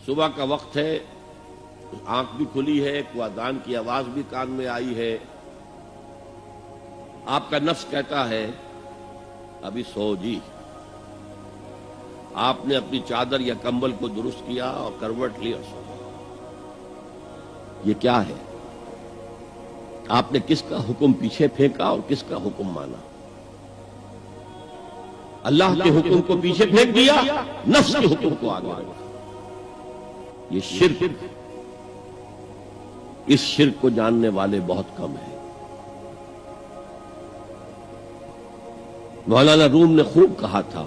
صبح کا وقت ہے، آنکھ بھی کھلی ہے، کوئی اذان کی آواز بھی کان میں آئی ہے، آپ کا نفس کہتا ہے ابھی سو جی۔ آپ نے اپنی چادر یا کمبل کو درست کیا اور کروٹ لی اور سو گئے۔ یہ کیا ہے؟ آپ نے کس کا حکم پیچھے پھینکا اور کس کا حکم مانا؟ اللہ کے حکم کو پیچھے پھینک دیا، نفس کے حکم کو آگے رکھا۔ یہ شرک، اس شرک کو جاننے والے بہت کم ہیں۔ مولانا روم نے خوب کہا تھا،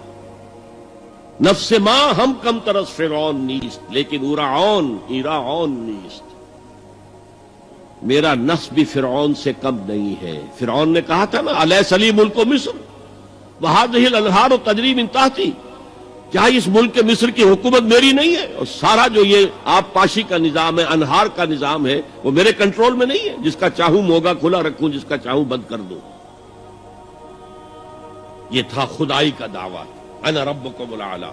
نفس ما ہم کم ترس فرعون نیست لیکن ایراعون نیست۔ میرا نفس بھی فرعون سے کم نہیں ہے۔ فرعون نے کہا تھا نا، الیس لی ملک مصر وہذہ الانہار تجری من تحتی، کیا اس ملک مصر کی حکومت میری نہیں ہے؟ اور سارا جو یہ آب پاشی کا نظام ہے، انہار کا نظام ہے، وہ میرے کنٹرول میں نہیں ہے؟ جس کا چاہوں موگا کھلا رکھوں، جس کا چاہوں بند کر دوں۔ یہ تھا خدائی کا دعویٰ، انا ربکم الاعلی۔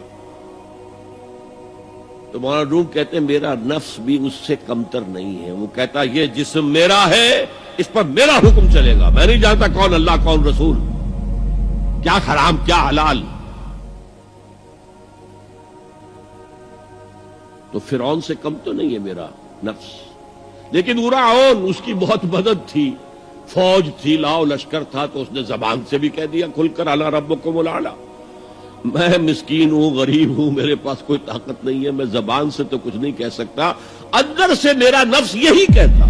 تو مولانا روم کہتے ہیں میرا نفس بھی اس سے کمتر نہیں ہے۔ وہ کہتا یہ جسم میرا ہے، اس پر میرا حکم چلے گا، میں نہیں جانتا کون اللہ کون رسول، کیا حرام کیا حلال۔ تو فرعون سے کم تو نہیں ہے میرا نفس، لیکن ایراعون اس کی بہت مدد تھی، فوج تھی، لاؤ لشکر تھا، تو اس نے زبان سے بھی کہہ دیا کھل کر انا ربکم الاعلی۔ میں مسکین ہوں، غریب ہوں، میرے پاس کوئی طاقت نہیں ہے، میں زبان سے تو کچھ نہیں کہہ سکتا، اندر سے میرا نفس یہی کہتا۔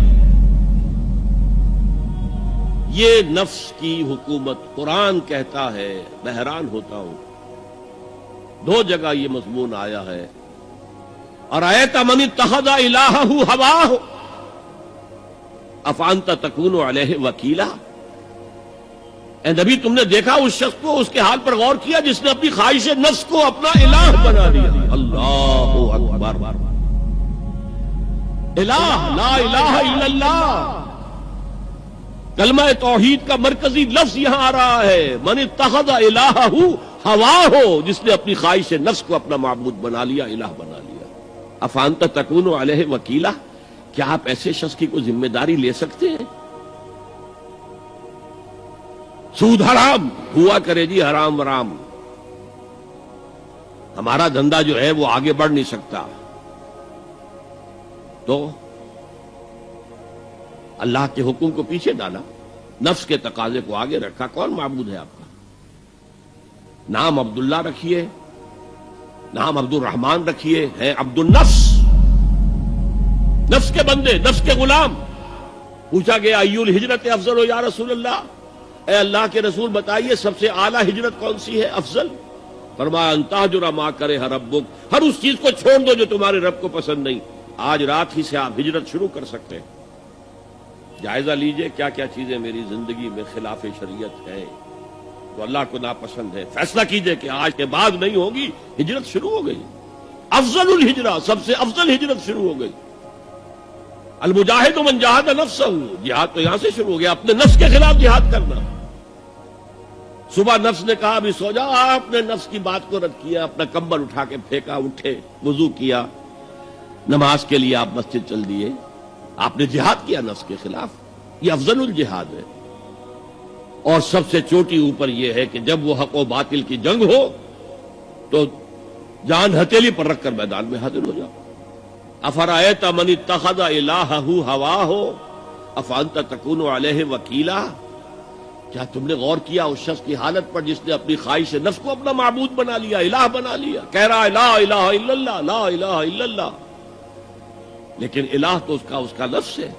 یہ نفس کی حکومت قرآن کہتا ہے۔ میں حیران ہوتا ہوں، دو جگہ یہ مضمون آیا ہے، ارأیت من اتخذ الہہ ہواہ افانت تکون علیہ وکیلا۔ اے نبی، تم نے دیکھا اس شخص کو، اس کے حال پر غور کیا جس نے اپنی خواہش نفس کو اپنا الہ بنا لیا۔ اللہ اکبر، الہ لا الہ الا اللہ، کلمہ توحید کا مرکزی لفظ یہاں آ رہا ہے، من اتخذ الہہ ہواہ، جس نے اپنی خواہش نفس کو اپنا معبود بنا لیا، الہ بنا لیا۔ افانت تکون علیہ وکیلا، کیا آپ ایسے شخص کی کوئی ذمہ داری لے سکتے ہیں؟ سود حرام ہوا کرے جی، حرام ورام، ہمارا دھندا جو ہے وہ آگے بڑھ نہیں سکتا، تو اللہ کے حکم کو پیچھے ڈالا، نفس کے تقاضے کو آگے رکھا۔ کون معبود ہے آپ کا؟ نام عبداللہ رکھیے، نام عبد الرحمن رکھیے، ہے عبد النفس، نفس کے بندے، نفس کے غلام۔ پوچھا گیا ایو الہجرت افضل ہو یا رسول اللہ، اے اللہ کے رسول بتائیے سب سے اعلیٰ ہجرت کون سی ہے، افضل؟ فرمایا ان تہجر ما کرہ ربک، ہر اس چیز کو چھوڑ دو جو تمہارے رب کو پسند نہیں۔ آج رات ہی سے آپ ہجرت شروع کر سکتے ہیں۔ جائزہ لیجئے کیا کیا چیزیں میری زندگی میں خلاف شریعت ہیں، تو اللہ کو ناپسند ہے، فیصلہ کیجئے کہ آج کے بعد نہیں ہوگی، ہجرت شروع ہو گئی۔ افضل الہجرہ، سب سے افضل ہجرت شروع ہو گئی۔ المجاہد من جاہد نفسہ، جہاد تو یہاں سے شروع ہو گیا، اپنے نفس کے خلاف جہاد کرنا۔ صبح نفس نے کہا ابھی سو جا، آپ نے نفس کی بات کو رد کیا، اپنا کمبل اٹھا کے پھینکا، اٹھے، وضو کیا، نماز کے لیے آپ مسجد چل دیے، آپ نے جہاد کیا نفس کے خلاف۔ یہ افضل الجہاد ہے۔ اور سب سے چوٹی اوپر یہ ہے کہ جب وہ حق و باطل کی جنگ ہو تو جان ہتھیلی پر رکھ کر میدان میں حاضر ہو جاؤ۔ افرأیت من اتخذ الہہ ہواہ افانت تکون علیہ وکیلا، کیا تم نے غور کیا اس شخص کی حالت پر جس نے اپنی خواہش نفس کو اپنا معبود بنا لیا، الہ بنا لیا، کہہ رہا ہے لا الہ الا اللہ، لا الہ الا اللہ، لیکن الہ تو اس کا نفس ہے۔